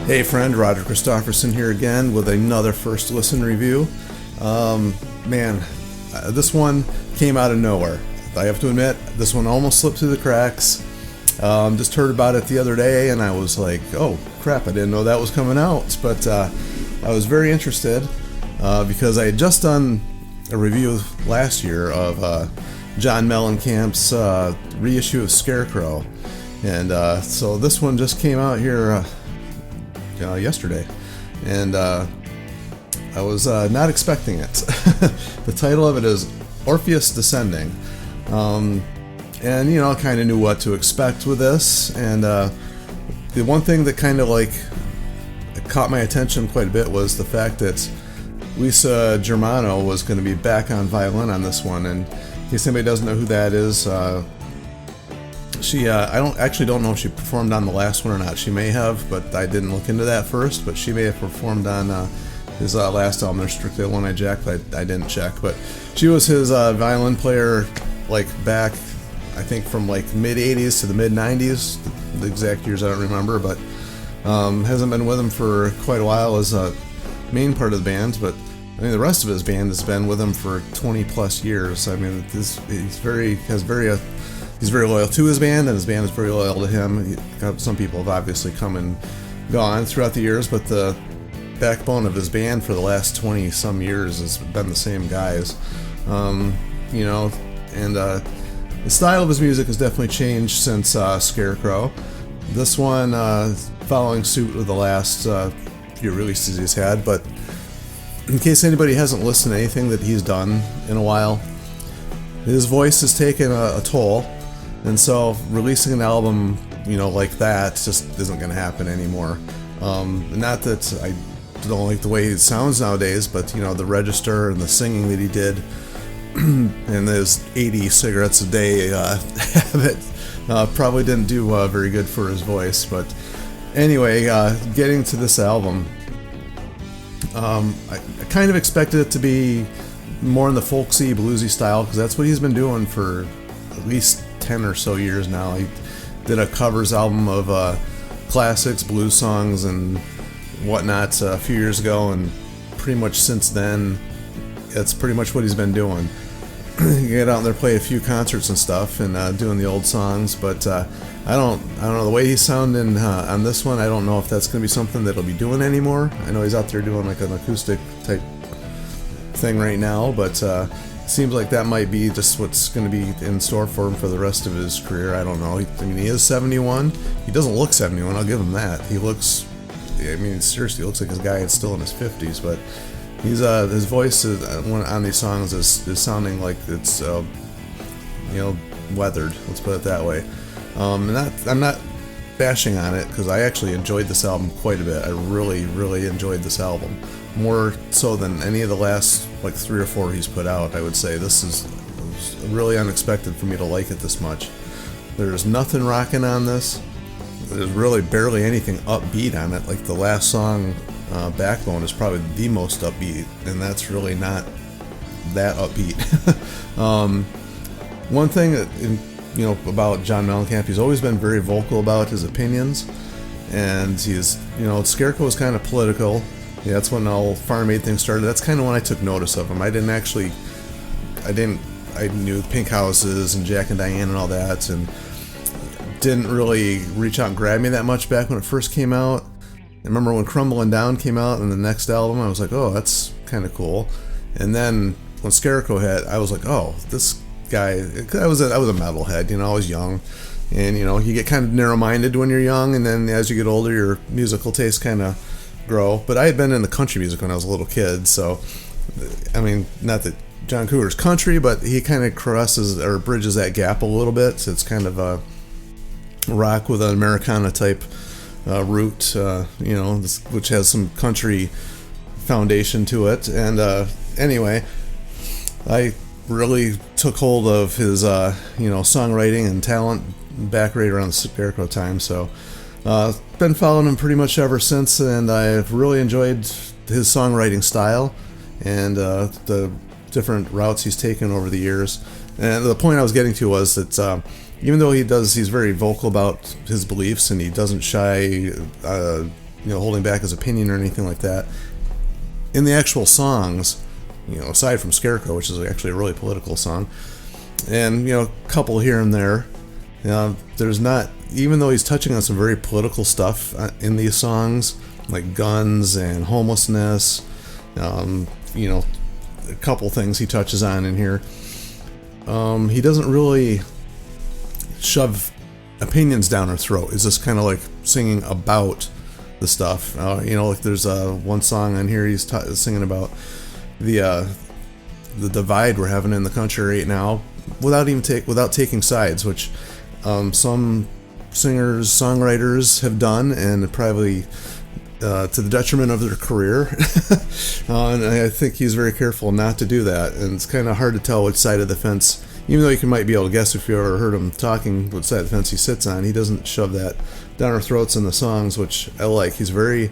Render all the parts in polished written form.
Hey friend, Roger Christofferson here again with another first listen review. This one came out of nowhere. I have to admit, this one almost slipped through the cracks. Just heard about it the other day and I was like, oh crap, I didn't know that was coming out. But I was very interested because I had just done a review last year of John Mellencamp's reissue of Scarecrow. And so this one just came out here yesterday, and I was not expecting it. The title of it is Orpheus Descending, and I kind of knew what to expect with this. And the one thing that kind of like caught my attention quite a bit was the fact that Lisa Germano was going to be back on violin on this one. And in case anybody doesn't know who that is, she I don't know if she performed on the last one or not. She may have, but I didn't look into that first. But she may have performed on his last album. There's Strictly One I Jack, but I didn't check. But she was his violin player, like back, I think from like mid '80s to the mid '90s. The exact years I don't remember, but hasn't been with him for quite a while as a main part of the band. But I mean, the rest of his band has been with him for 20 plus years. I mean, he's very loyal to his band, and his band is very loyal to him. Some people have obviously come and gone throughout the years, but the backbone of his band for the last 20 some years has been the same guys. And the style of his music has definitely changed since Scarecrow. This one following suit with the last few releases he's had, but in case anybody hasn't listened to anything that he's done in a while, his voice has taken a toll. And so releasing an album, like that just isn't going to happen anymore. Not that I don't like the way he sounds nowadays, but the register and the singing that he did and his 80 cigarettes a day habit probably didn't do very good for his voice. But anyway, getting to this album, I kind of expected it to be more in the folksy, bluesy style, because that's what he's been doing for at least 10 or so years now. He did a covers album of classics, blues songs and whatnot a few years ago, and pretty much since then that's pretty much what he's been doing. You get out there, play a few concerts and stuff, and doing the old songs, but I don't know, the way he's sounding on this one, I don't know if that's going to be something that he'll be doing anymore. I know he's out there doing like an acoustic type thing right now, but seems like that might be just what's going to be in store for him for the rest of his career. I don't know. He is 71. He doesn't look 71, I'll give him that. He looks, seriously, looks like his guy is still in his 50s, but he's his voice is, on these songs is sounding like it's weathered, let's put it that way. I'm not bashing on it, because I actually enjoyed this album quite a bit. I really, really enjoyed this album, more so than any of the last like 3 or 4 he's put out. I would say it was really unexpected for me to like it this much. There's nothing rocking on this. There's really barely anything upbeat on it. Like the last song, Backbone, is probably the most upbeat, and that's really not that upbeat. One thing that about John Mellencamp, he's always been very vocal about his opinions, and he's Scarecrow is kind of political. Yeah, that's when all Farm Aid things started. That's kind of when I took notice of him. I knew Pink Houses and Jack and Diane and all that, and didn't really reach out and grab me that much back when it first came out. I remember when Crumbling Down came out and the next album, I was like, oh, that's kind of cool. And then when Scarecrow hit, I was like, oh, this guy, I was a metalhead, I was young, and you get kind of narrow-minded when you're young, and then as you get older, your musical tastes kind of grow. But I had been in the country music when I was a little kid, so not that John Cougar's country, but he kind of crosses or bridges that gap a little bit. So it's kind of a rock with an Americana type root, which has some country foundation to it. And anyway, I really took hold of his songwriting and talent back right around the Scarecrow time. So been following him pretty much ever since, and I've really enjoyed his songwriting style and the different routes he's taken over the years. And the point I was getting to was that even though he's very vocal about his beliefs, and he doesn't shy holding back his opinion or anything like that. In the actual songs, aside from Scarecrow, which is actually a really political song, and a couple here and there, there's not, even though he's touching on some very political stuff in these songs, like guns and homelessness, a couple things he touches on in here. He doesn't really shove opinions down our throat. It's just kind of like singing about the stuff. Like there's one song on here he's singing about the divide we're having in the country right now, without taking sides, which some singers, songwriters have done, and probably to the detriment of their career. And I think he's very careful not to do that. And it's kind of hard to tell which side of the fence, even though you might be able to guess if you ever heard him talking, which side of the fence he sits on. He doesn't shove that down our throats in the songs, which I like. He's very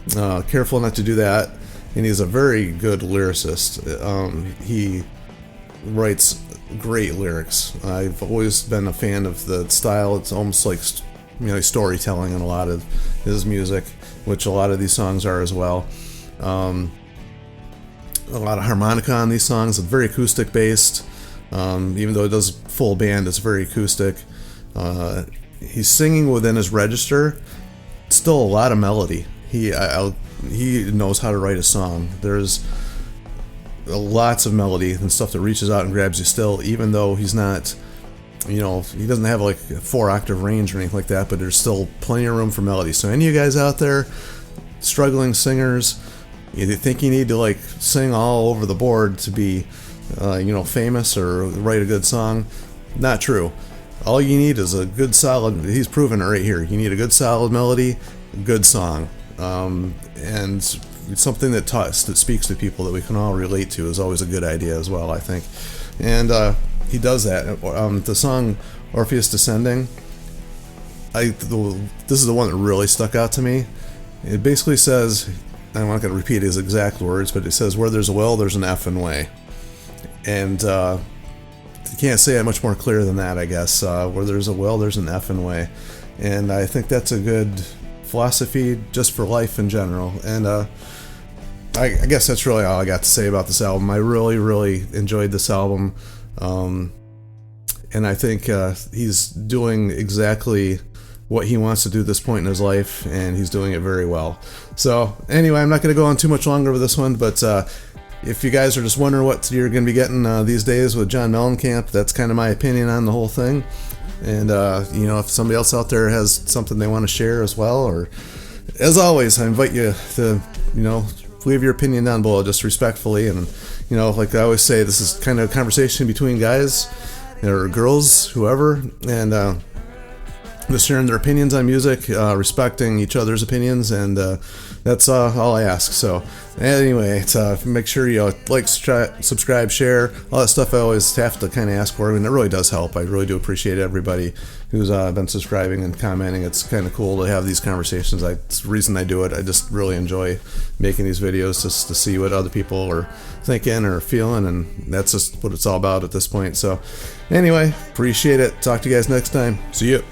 careful not to do that, and he's a very good lyricist. He writes great lyrics. I've always been a fan of the style. It's almost like storytelling in a lot of his music, which a lot of these songs are as well. A lot of harmonica on these songs. It's very acoustic based. Even though it does full band, it's very acoustic. He's singing within his register. Still a lot of melody. He knows how to write a song. There's lots of melody and stuff that reaches out and grabs you still, even though he's not, he doesn't have like a 4-octave range or anything like that, but there's still plenty of room for melody. So any of you guys out there, struggling singers, you think you need to like sing all over the board to be famous or write a good song? Not true. All you need is a good solid, he's proven it right here, you need a good solid melody, a good song, and something that speaks to people that we can all relate to is always a good idea as well, I think. And he does that. The song Orpheus Descending, this is the one that really stuck out to me. It basically says, I'm not going to repeat his exact words, but it says, where there's a will, there's an effing way. And you can't say it much more clear than that, I guess. Where there's a will, there's an effing way. And I think that's a good philosophy just for life in general. And I guess that's really all I got to say about this album. I really, really enjoyed this album. And I think he's doing exactly what he wants to do at this point in his life, and he's doing it very well. So anyway, I'm not going to go on too much longer with this one, but if you guys are just wondering what you're going to be getting these days with John Mellencamp, that's kind of my opinion on the whole thing. And if somebody else out there has something they want to share as well, or as always, I invite you to leave your opinion down below, just respectfully. And like I always say, this is kind of a conversation between guys or girls, whoever, and just sharing their opinions on music, respecting each other's opinions, and that's all I ask. So anyway, make sure you like, subscribe, share, all that stuff I always have to kind of ask for, and it really does help. I really do appreciate everybody who's been subscribing and commenting. It's kind of cool to have these conversations. It's the reason I do it. I just really enjoy making these videos, just to see what other people are thinking or feeling, and that's just what it's all about at this point. So anyway, appreciate it. Talk to you guys next time. See you.